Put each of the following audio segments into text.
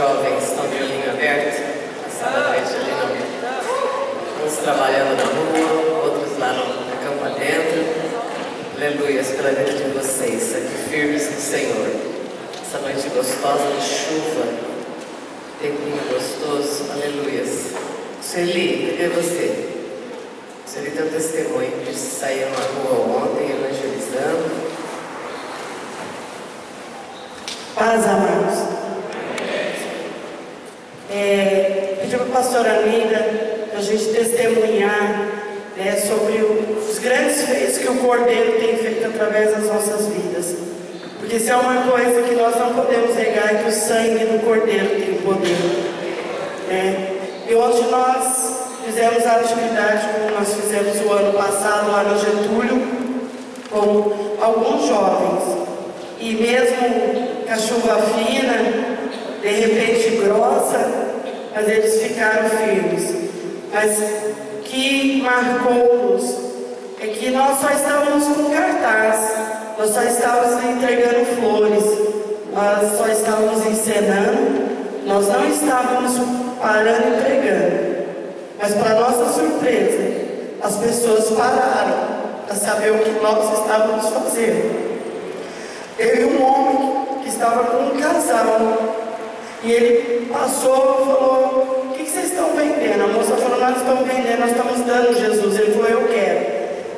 jovens estão de olhinho aberto, passando a noite ali uns trabalhando na rua, outros lá no campo adentro. Aleluia, pela vida de vocês, aqui firmes no Senhor. Essa noite gostosa de chuva, tempinho gostoso, aleluia. Sueli, cadê você? Sueli tem um testemunho de sair na rua ontem evangelizando. Paz, amados. Pedi para a pastora Amiga a gente testemunhar sobre os grandes feitos que o Cordeiro tem feito através das nossas vidas. Porque se é uma coisa que nós não podemos negar, é que o sangue do Cordeiro tem poder. E onde nós fizemos a atividade, como nós fizemos o ano passado, lá no Getúlio, com alguns jovens. E mesmo com a chuva fina, de repente grossa, mas eles ficaram firmes. Mas que marcou-nos é que nós só estávamos com cartaz, nós só estávamos entregando flores, nós só estávamos encenando, nós não estávamos parando e pregando. Mas para nossa surpresa, as pessoas pararam para saber o que nós estávamos fazendo. Teve um homem que estava com um casal e ele passou e falou: o que vocês estão vendendo? A moça falou: nós estamos vendendo, nós estamos dando Jesus. Ele falou: eu quero.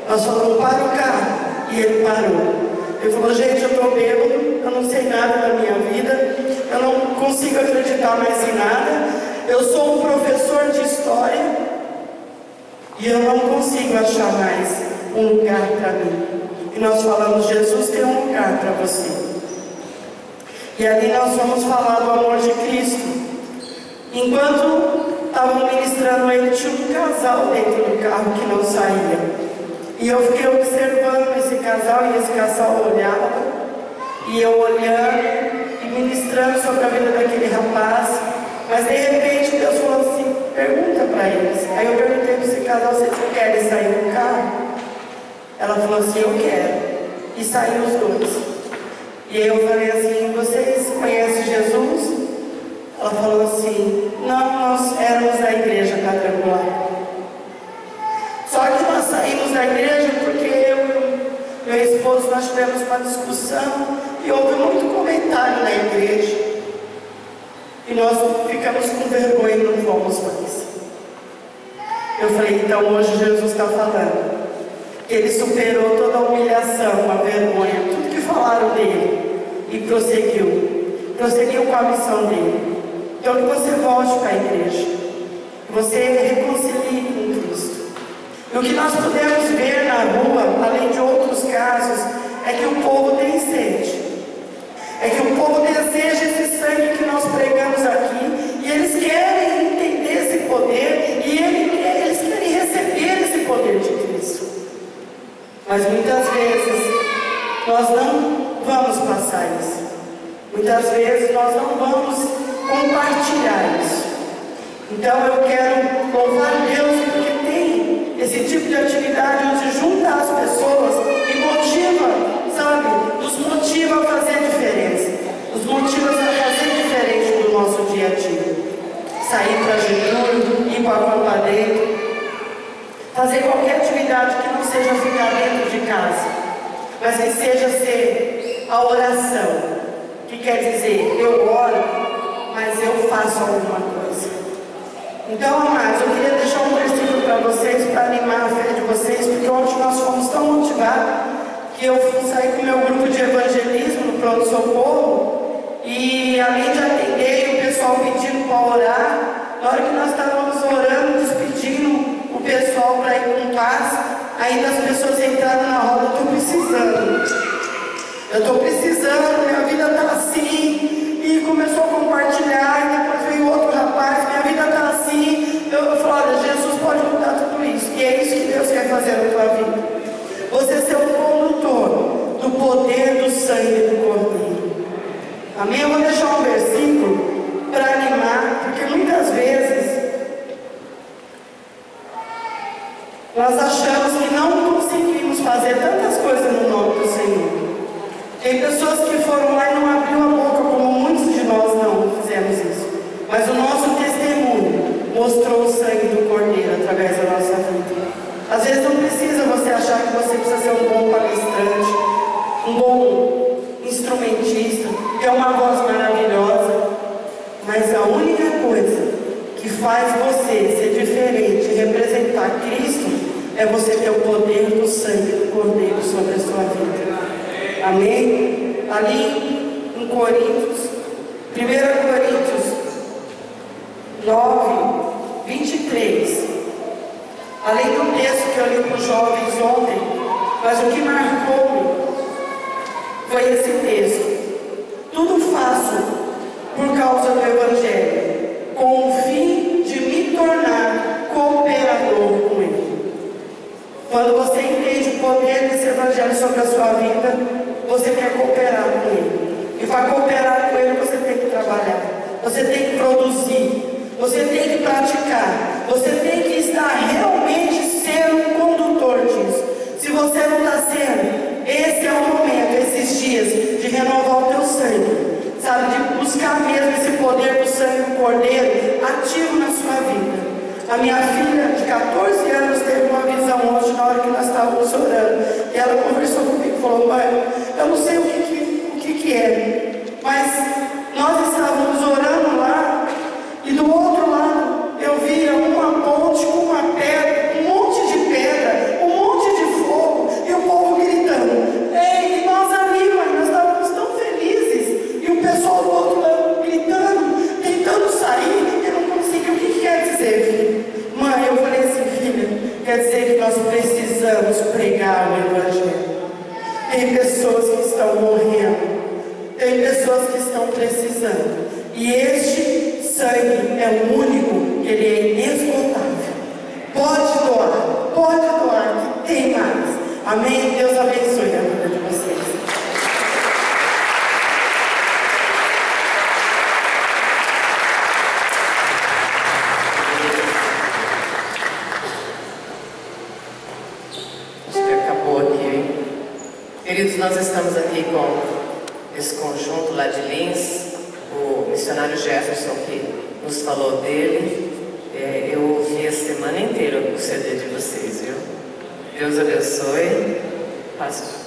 Nós falamos: para o carro. E ele parou. Ele falou: gente, eu estou bêbado, eu não sei nada da minha vida, eu não consigo acreditar mais em nada, eu sou um professor de história e eu não consigo achar mais um lugar para mim. E nós falamos: Jesus tem um lugar para você. E ali nós vamos falar do amor de Cristo. Enquanto estavam ministrando ele, tinha um casal dentro do carro que não saía. E eu fiquei observando esse casal, e esse casal olhava, e eu olhando e ministrando sobre a vida daquele rapaz. Mas de repente Deus falou assim: pergunta para eles. Aí eu perguntei para esse casal: vocês querem sair do carro? Ela falou assim: eu quero. E saíram os dois. E aí eu falei assim: vocês conhecem Jesus? Ela falou assim: não, nós éramos da igreja quadrangular. Só que nós saímos da igreja porque eu e meu esposo, nós tivemos uma discussão e houve muito comentário na igreja. E nós ficamos com vergonha e não fomos mais. Eu falei: então hoje Jesus está falando. Ele superou toda a humilhação, a vergonha, tudo que falaram dele, e prosseguiu com a missão dele. Então que você volte para a igreja, que você reconcilie com Cristo. E o que nós podemos ver na rua, além de outros casos, é que o povo tem sede, é que o povo deseja esse sangue que nós pregamos aqui, e eles querem entender esse poder, e eles querem receber esse poder de Cristo. Mas muitas vezes nós não vamos passar isso. Muitas vezes nós não vamos compartilhar isso. Então eu quero louvar Deus porque tem esse tipo de atividade onde junta as pessoas e motiva, sabe? Nos motiva a fazer diferença. Nos motiva a fazer diferente do nosso dia a dia. Sair para Getúlio, ir para a Campa dentro. Fazer qualquer atividade que não seja ficar dentro de casa, mas que seja ser a oração, que quer dizer, eu oro, mas eu faço alguma coisa. Então, amados, eu queria deixar um versículo para vocês, para animar a fé de vocês, porque ontem nós fomos tão motivados, que eu saí com o meu grupo de evangelismo no pronto-socorro, e além de atender o pessoal pedindo para orar, na hora que nós estávamos orando, despedindo o pessoal para ir com paz, ainda as pessoas entraram na roda: eu estou precisando, minha vida está assim, e começou a compartilhar, e depois veio outro rapaz: minha vida está assim. Eu falei: olha, Jesus pode mudar tudo isso, e é isso que Deus quer fazer na tua vida. Você ser um condutor do poder do sangue do Cordeiro. Amém? Eu vou deixar um versículo para animar, porque muitas vezes nós achamos que não conseguimos fazer tantas coisas no nome do Senhor. Tem pessoas que foram lá e não abriu a boca, como muitos de nós não fizemos isso. sobre a sua vida. Amém? Ali em Coríntios, 1 Coríntios 9, 23. Além do texto que eu li para os jovens ontem, mas o que marcou-me foi esse texto. Tudo faço por causa do Evangelho, com o fim de me tornar cooperador com ele. Quando você entende o poder desse Evangelho sobre a sua vida, você quer cooperar com ele. E para cooperar com ele, você tem que trabalhar, você tem que produzir, você tem que praticar, você tem que estar realmente sendo um condutor disso. Se você não está sendo, esse é o momento, esses dias, de renovar o teu sangue, sabe, de buscar mesmo esse poder do sangue do Cordeiro ativo na sua vida. A minha filha de 14 anos teve uma visão hoje, na hora que nós estávamos orando, e ela conversou comigo e falou: mãe, eu não sei o que é, mas nós estávamos orando lá, e do outro lado eu via uma ponte com uma pedra, um monte de pedra, um monte de fogo, e o povo gritando. Ei, e nós ali, mãe, nós estávamos tão felizes, e o pessoal do outro lado gritando, tentando sair, e não conseguiu. O que quer dizer, filho? Mãe, eu falei assim: filha, quer dizer que nós precisamos pregar o Evangelho. Tem pessoas que estão morrendo, tem pessoas que estão precisando, e este sangue é o único, ele é inesgotável. Pode doar, que tem mais. Amém? Deus abençoe a vida de vocês. Acho que acabou aqui, hein? Queridos, nós estamos aqui com esse conjunto lá de Lins, o missionário Jefferson que nos falou dele. Eu ouvi a semana inteira o CD de vocês, viu? Deus abençoe. Passo.